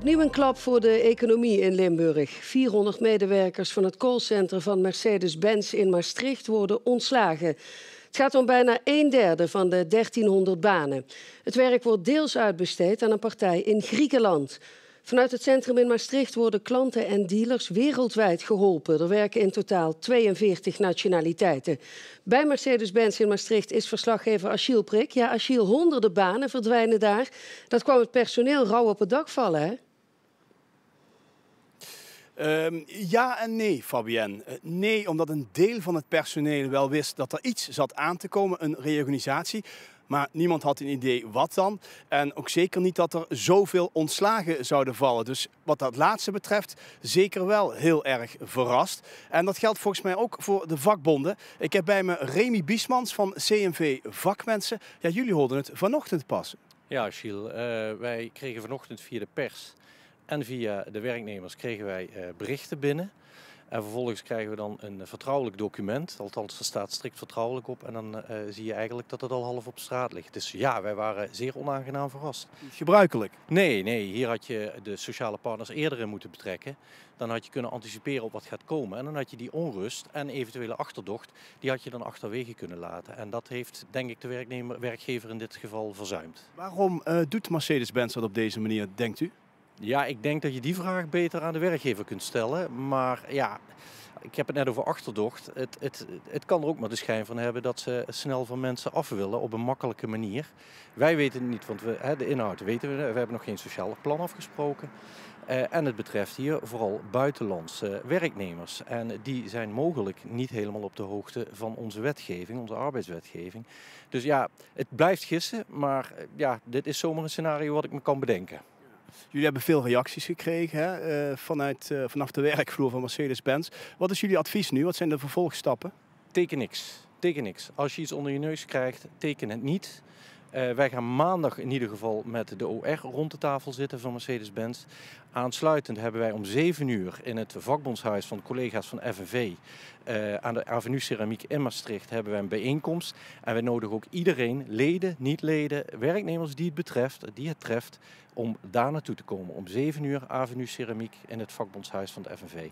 Opnieuw een klap voor de economie in Limburg. 400 medewerkers van het callcenter van Mercedes-Benz in Maastricht worden ontslagen. Het gaat om bijna 1/3 van de 1300 banen. Het werk wordt deels uitbesteed aan een partij in Griekenland. Vanuit het centrum in Maastricht worden klanten en dealers wereldwijd geholpen. Er werken in totaal 42 nationaliteiten. Bij Mercedes-Benz in Maastricht is verslaggever Achille Prik. Ja, Achille, honderden banen verdwijnen daar. Dat kwam het personeel rauw op het dak vallen, hè? Ja en nee, Fabienne. Nee, omdat een deel van het personeel wel wist dat er iets zat aan te komen, een reorganisatie. Maar niemand had een idee wat dan. En ook zeker niet dat er zoveel ontslagen zouden vallen. Dus wat dat laatste betreft zeker wel heel erg verrast. En dat geldt volgens mij ook voor de vakbonden. Ik heb bij me Remy Biesmans van CNV Vakmensen. Ja, jullie hoorden het vanochtend pas. Ja, Achille, wij kregen vanochtend via de pers en via de werknemers kregen wij berichten binnen. En vervolgens krijgen we dan een vertrouwelijk document, althans er staat strikt vertrouwelijk op. En dan zie je eigenlijk dat het al half op straat ligt. Dus ja, wij waren zeer onaangenaam verrast. Niet gebruikelijk. Nee, hier had je de sociale partners eerder in moeten betrekken. Dan had je kunnen anticiperen op wat gaat komen. En dan had je die onrust en eventuele achterdocht, die had je dan achterwege kunnen laten. En dat heeft, denk ik, de werkgever in dit geval verzuimd. Waarom doet Mercedes-Benz dat op deze manier, denkt u? Ja, ik denk dat je die vraag beter aan de werkgever kunt stellen. Maar ja, ik heb het net over achterdocht. Het kan er ook maar de schijn van hebben dat ze snel van mensen af willen op een makkelijke manier. Wij weten het niet, want de inhoud weten we. We hebben nog geen sociaal plan afgesproken. En het betreft hier vooral buitenlandse werknemers. En die zijn mogelijk niet helemaal op de hoogte van onze wetgeving, onze arbeidswetgeving. Dus ja, het blijft gissen, maar ja, dit is zomaar een scenario wat ik me kan bedenken. Jullie hebben veel reacties gekregen hè, vanaf de werkvloer van Mercedes-Benz. Wat is jullie advies nu? Wat zijn de vervolgstappen? Teken niks. Teken niks. Als je iets onder je neus krijgt, teken het niet. Wij gaan maandag in ieder geval met de OR rond de tafel zitten van Mercedes-Benz. Aansluitend hebben wij om 7 uur in het vakbondshuis van de collega's van FNV aan de Avenue Ceramiek in Maastricht hebben wij een bijeenkomst. En wij nodigen ook iedereen, leden, niet-leden, werknemers die het treft, om daar naartoe te komen. Om 7 uur Avenue Ceramiek in het vakbondshuis van de FNV.